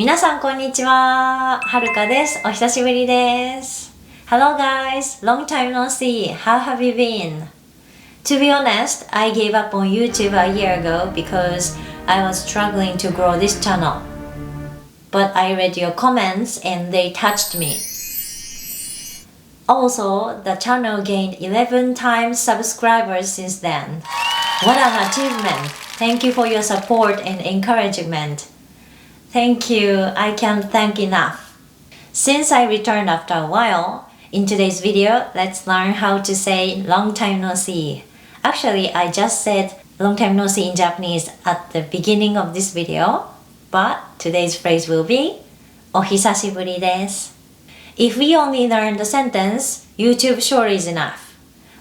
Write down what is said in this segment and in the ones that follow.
皆さんこんにちは。はるかです。お久しぶりです。Hello guys, long time no see. How have you been? To be honest, I gave up on YouTube a year ago because I was struggling to grow this channel. But I read your comments and they touched me. Also, the channel gained 11 times subscribers since then. What an achievement! Thank you for your support and encouragement. Thank you, I can't thank enough. Since I returned after a while, in today's video, let's learn how to say long time no see. Actually, I just said long time no see in Japanese at the beginning of this video, but today's phrase will be お久しぶりです. If we only learn the sentence, YouTube sure is enough.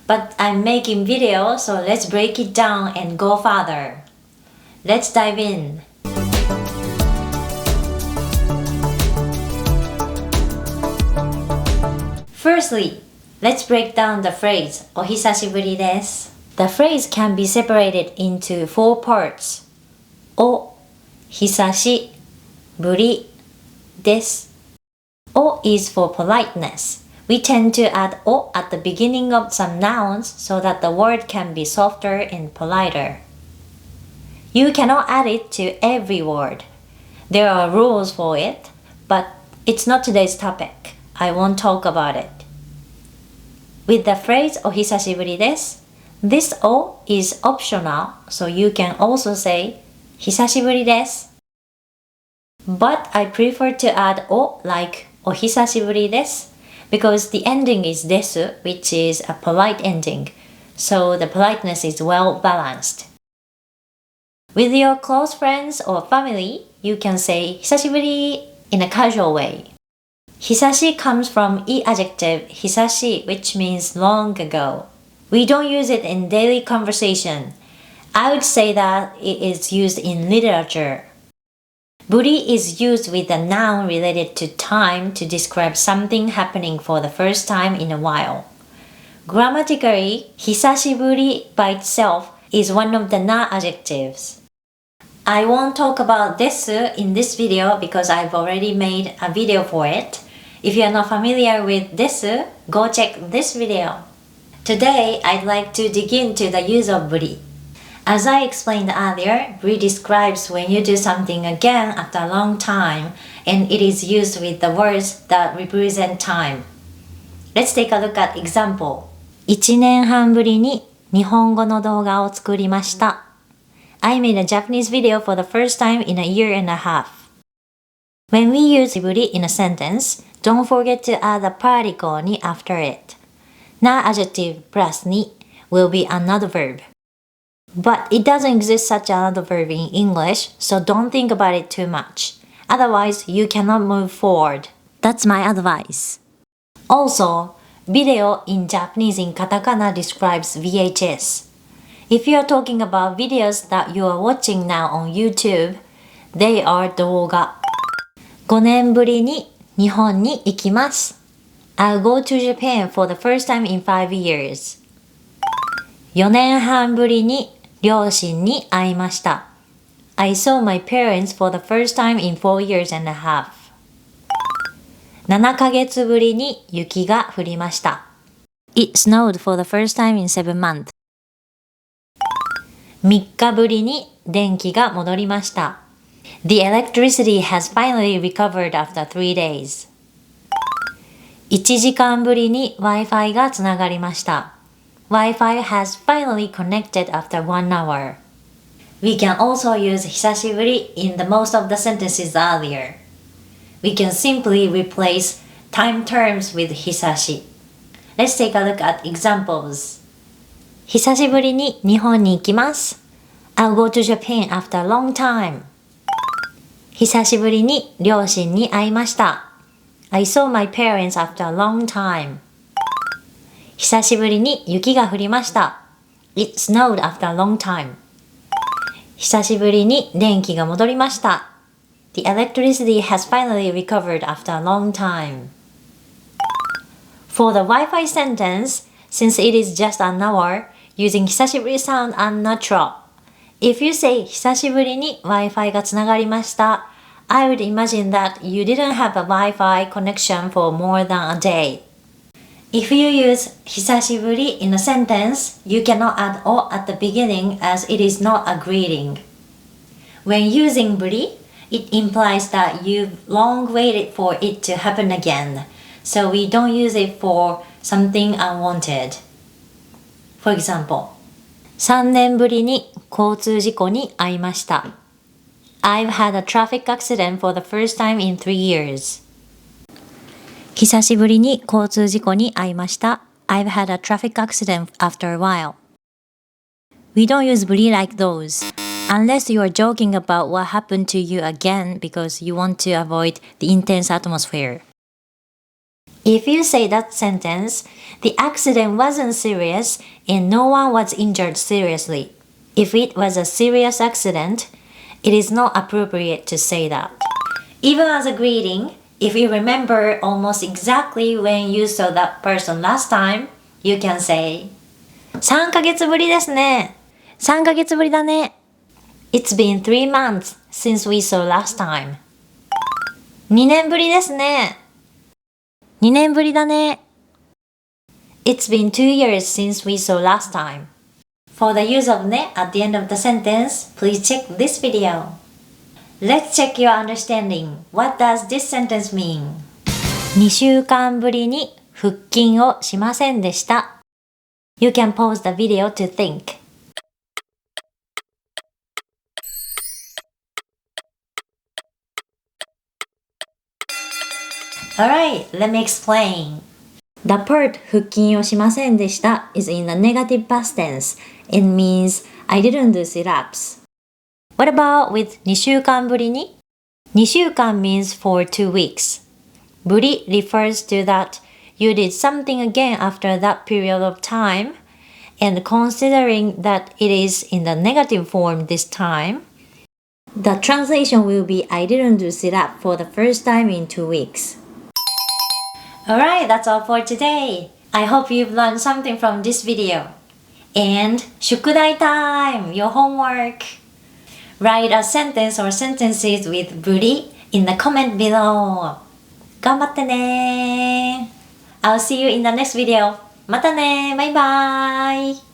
But I'm making video, so let's break it down and go further. Let's dive in. Firstly, let's break down the phrase お久しぶりです. The phrase can be separated into four parts. お久しぶりです. O is for politeness. We tend to add O at the beginning of some nouns so that the word can be softer and politer. You cannot add it to every word. There are rules for it, but it's not today's topic. I won't talk about it. With the phrase お久しぶりです, this O is optional, so you can also say 久しぶりです. But I prefer to add O like お久しぶりです because the ending is です which is a polite ending, so the politeness is well balanced. With your close friends or family, you can say 久しぶり in a casual way. 久し comes from E adjective 久し which means long ago. We don't use it in daily conversation. I would say that it is used in literature. ぶり is used with a noun related to time to describe something happening for the first time in a while. Grammatically, 久しぶり by itself is one of the na adjectives. I won't talk about です in this video because I've already made a video for it. If you are not familiar with です, go check this video. Today, I'd like to dig into the use of ぶり. As I explained earlier, ぶり describes when you do something again after a long time, and it is used with the words that represent time. Let's take a look at example. 1年半ぶりに日本語の動画を作りました. I made a Japanese video for the first time in a year and a half. When we use ぶり in a sentence, don't forget to add a particle に after it. な adjective plus に will be another verb. But it doesn't exist such another verb in English, so don't think about it too much. Otherwise, you cannot move forward. That's my advice. Also, video in Japanese in katakana describes VHS. If you are talking about videos that you are watching now on YouTube, they are 動画. 5年ぶりに日本に行きます. I'll go to Japan for the first time in 5 years. 4年半ぶりに両親に会いました. I saw my parents for the first time in 4 years and a half. 7ヶ月ぶりに雪が降りました. It snowed for the first time in 7 months. 3日ぶりに電気が戻りました. The electricity has finally recovered after 3 days. 1時間ぶりに Wi-Fi がつながりました. Wi-Fi has finally connected after 1 hour. We can also use 久しぶり in the most of the sentences earlier. We can simply replace time terms with 久し. Let's take a look at examples. 久しぶりに日本に行きます. I'll go to Japan after a long time. 久しぶりに両親に会いました. I saw my parents after a long time. 久しぶりに雪が降りました. It snowed after a long time. 久しぶりに電気が戻りました. The electricity has finally recovered after a long time. For the Wi-Fi sentence, since it is just an hour, using 久しぶり sound unnatural. If you say 久しぶりに Wi-Fi がつながりました, I would imagine that you didn't have a Wi-Fi connection for more than a day. If you use hisashiburi in a sentence, you cannot add o at the beginning as it is not a greeting. When using buri, it implies that you've long waited for it to happen again, so we don't use it for something unwanted. For example, 3年ぶりに交通事故に遭いました。I've had a traffic accident for the first time in 3 years. 久しぶりに交通事故に遭いました。I've had a traffic accident after a while. We don't use buri like those, unless you are joking about what happened to you again because you want to avoid the intense atmosphere. If you say that sentence, the accident wasn't serious and no one was injured seriously. If it was a serious accident, it is not appropriate to say that. Even as a greeting, if you remember almost exactly when you saw that person last time, you can say, 3ヶ月ぶりですね。3ヶ月ぶりだね。It's been 3 months since we saw last time. 2年ぶりですね。2年ぶりだね。It's been 2 years since we saw last time. For the use of ne at the end of the sentence, please check this video. Let's check your understanding. What does this sentence mean? 2週間ぶりに腹筋をしませんでした。You can pause the video to think. Alright, let me explain. The part 腹筋をしませんでした is in the negative past tense. It means I didn't do sit-ups. What about with 2週間ぶりに? 2週間 means for 2 weeks. ぶり refers to that you did something again after that period of time, and considering that it is in the negative form this time, the translation will be I didn't do sit-up for the first time in 2 weeks. Alright, that's all for today. I hope you've learned something from this video. And 宿題 time! Your homework! Write a sentence or sentences with buri in the comment below. 頑張ってね! I'll see you in the next video. またね! Bye bye!